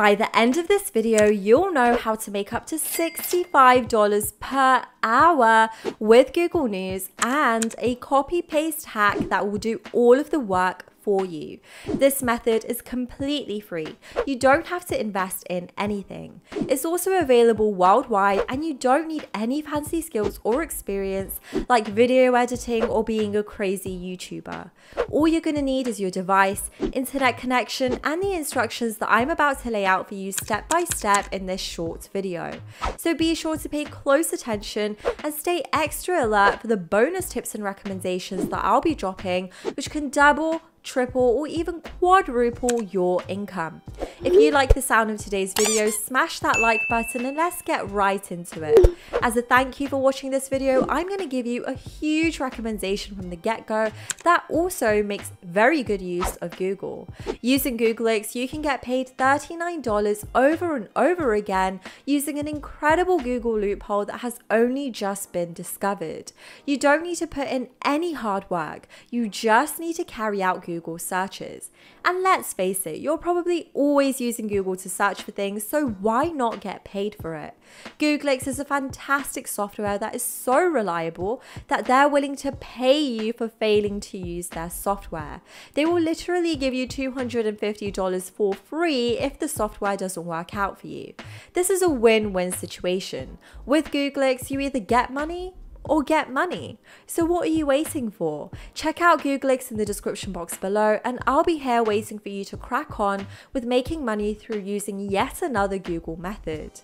By the end of this video, you'll know how to make up to $65 per hour with Google News and a copy-paste hack that will do all of the work for you. This method is completely free. You don't have to invest in anything. It's also available worldwide and you don't need any fancy skills or experience like video editing or being a crazy YouTuber. All you're going to need is your device, internet connection, and the instructions that I'm about to lay out for you step by step in this short video. So be sure to pay close attention and stay extra alert for the bonus tips and recommendations that I'll be dropping, which can double, triple, or even quadruple your income. If you like the sound of today's video, smash that like button and let's get right into it. As a thank you for watching this video, I'm going to give you a huge recommendation from the get-go that also makes very good use of Google. Using Googlex, you can get paid $39 over and over again using an incredible Google loophole that has only just been discovered. You don't need to put in any hard work. You just need to carry out Google searches. And let's face it, you're probably always using Google to search for things, so why not get paid for it? Googlex is a fantastic software that is so reliable that they're willing to pay you for failing to use their software. They will literally give you $250 for free if the software doesn't work out for you. This is a win-win situation. With Googlex, you either get money or get money. So what are you waiting for? Check out Googlex in the description box below and I'll be here waiting for you to crack on with making money through using yet another Google method.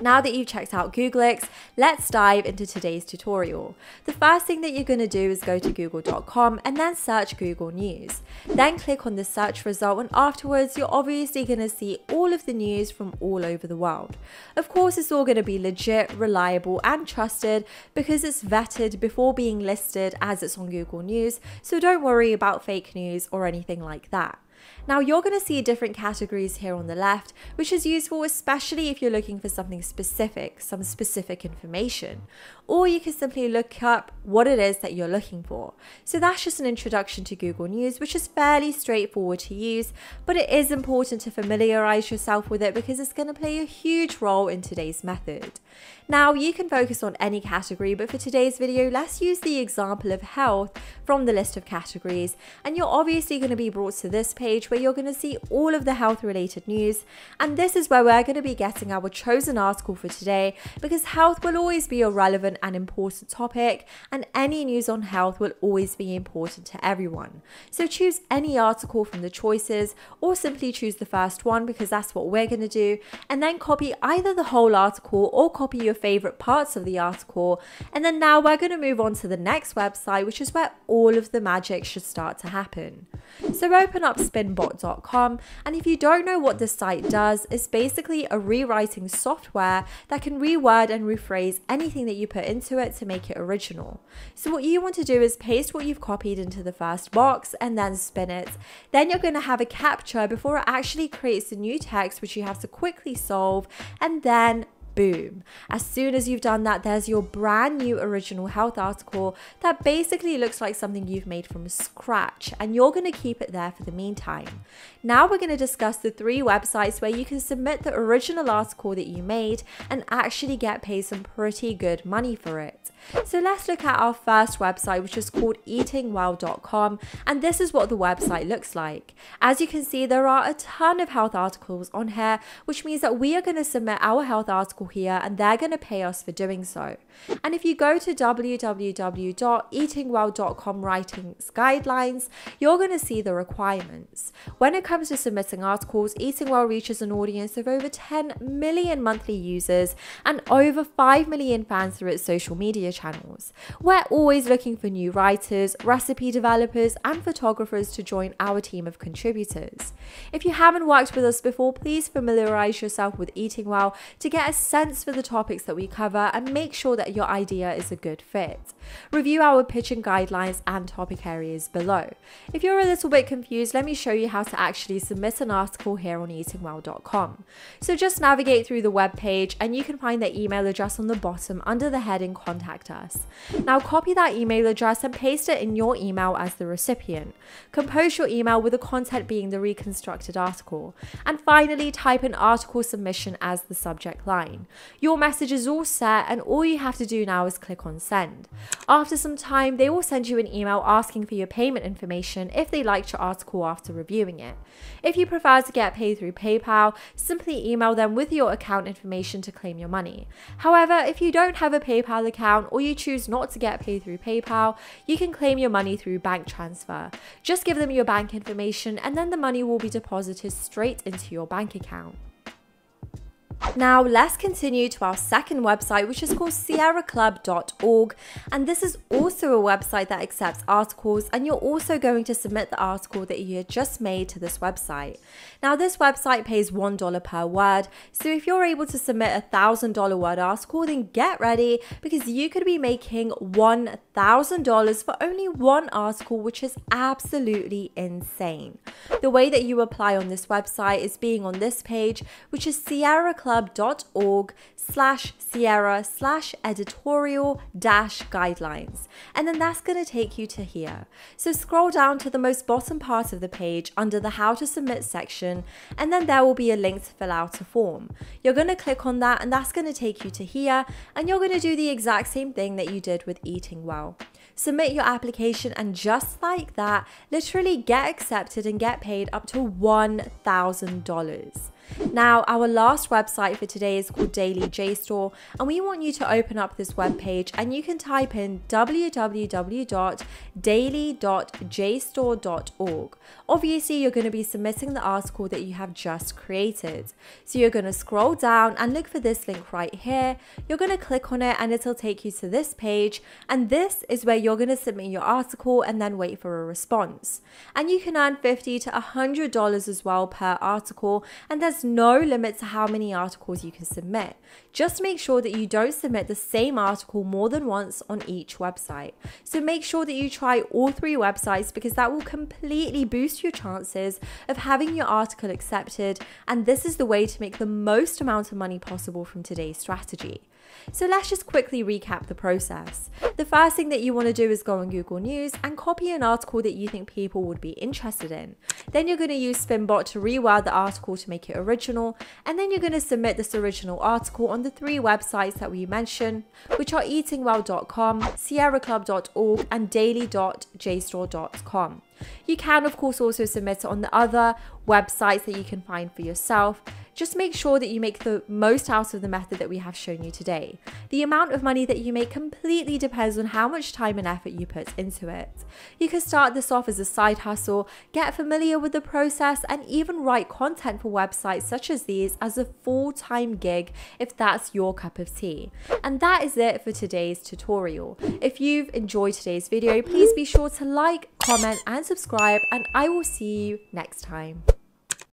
Now that you've checked out Googlex, let's dive into today's tutorial. The first thing that you're going to do is go to google.com and then search Google News. Then click on the search result and afterwards you're obviously going to see all of the news from all over the world. Of course, it's all going to be legit, reliable and trusted because it's vetted before being listed as it's on Google News, so don't worry about fake news or anything like that. Now you're going to see different categories here on the left, which is useful especially if you're looking for something specific, some specific information. Or you can simply look up what it is that you're looking for. So that's just an introduction to Google News, which is fairly straightforward to use, but it is important to familiarize yourself with it because it's going to play a huge role in today's method. Now you can focus on any category, but for today's video, let's use the example of health from the list of categories. And you're obviously going to be brought to this page where you're going to see all of the health related news. And this is where we're going to be getting our chosen article for today because health will always be a relevant and important topic and any news on health will always be important to everyone. So choose any article from the choices or simply choose the first one because that's what we're going to do, and then copy either the whole article or copy your favorite parts of the article. And then now we're going to move on to the next website, which is where all of the magic should start to happen. So open up Spinbot.com, and if you don't know what this site does, it's basically a rewriting software that can reword and rephrase anything that you put into it to make it original. So what you want to do is paste what you've copied into the first box and then spin it. Then you're going to have a captcha before it actually creates the new text, which you have to quickly solve, and then boom. As soon as you've done that, there's your brand new original health article that basically looks like something you've made from scratch, and you're going to keep it there for the meantime. Now we're going to discuss the 3 websites where you can submit the original article that you made and actually get paid some pretty good money for it. So let's look at our first website, which is called eatingwell.com, and this is what the website looks like. As you can see, there are a ton of health articles on here, which means that we are going to submit our health article here and they're going to pay us for doing so. And if you go to www.eatingwell.com writings guidelines, you're going to see the requirements. When it comes to submitting articles, Eating Well reaches an audience of over 10 million monthly users and over 5 million fans through its social media channels. We're always looking for new writers, recipe developers, and photographers to join our team of contributors. If you haven't worked with us before, please familiarize yourself with Eating Well to get a sense for the topics that we cover and make sure that your idea is a good fit. Review our pitching guidelines and topic areas below. If you're a little bit confused, let me show you how to actually submit an article here on eatingwell.com. So just navigate through the web page and you can find the email address on the bottom under the heading Contact Us. Now copy that email address and paste it in your email as the recipient. Compose your email with the content being the reconstructed article. And finally, type in article submission as the subject line. Your message is all set and all you have to do now is click on send. After some time, they will send you an email asking for your payment information if they liked your article after reviewing it. If you prefer to get paid through PayPal, simply email them with your account information to claim your money. However, if you don't have a PayPal account or you choose not to get paid through PayPal, you can claim your money through bank transfer. Just give them your bank information and then the money will be deposited straight into your bank account. Now let's continue to our second website, which is called sierraclub.org, and this is also a website that accepts articles, and you're also going to submit the article that you had just made to this website. Now this website pays $1 per word, so if you're able to submit a $1,000 word article, then get ready because you could be making $1,000 for only one article, which is absolutely insane. The way that you apply on this website is being on this page, which is sierraclub.org/editorial-guidelines, and then that's going to take you to here. So scroll down to the most bottom part of the page under the How to Submit section, and then there will be a link to fill out a form. You're going to click on that and that's going to take you to here, and you're going to do the exact same thing that you did with Eating Well. Submit your application and just like that, literally get accepted and get paid up to $1,000. Now, our last website for today is called Dailystor, and we want you to open up this web page and you can type in www.daily.jstor.org. Obviously, you're going to be submitting the article that you have just created. So you're going to scroll down and look for this link right here. You're going to click on it and it'll take you to this page, and this is where you're going to submit your article and then wait for a response. And you can earn $50 to $100 as well per article, and there's no limit to how many articles you can submit. Just make sure that you don't submit the same article more than once on each website. So make sure that you try all three websites because that will completely boost your chances of having your article accepted, and this is the way to make the most amount of money possible from today's strategy. So let's just quickly recap the process. The first thing that you want to do is go on Google News and copy an article that you think people would be interested in. Then you're going to use Spinbot to reword the article to make it original, and then you're going to submit this original article on the three websites that we mentioned, which are eatingwell.com, sierraclub.org, and daily.jstor.com. You can of course also submit it on the other websites that you can find for yourself. Just make sure that you make the most out of the method that we have shown you today. The amount of money that you make completely depends on how much time and effort you put into it. You can start this off as a side hustle, get familiar with the process, and even write content for websites such as these as a full-time gig if that's your cup of tea. And that is it for today's tutorial. If you've enjoyed today's video, please be sure to like, comment, and subscribe, and I will see you next time.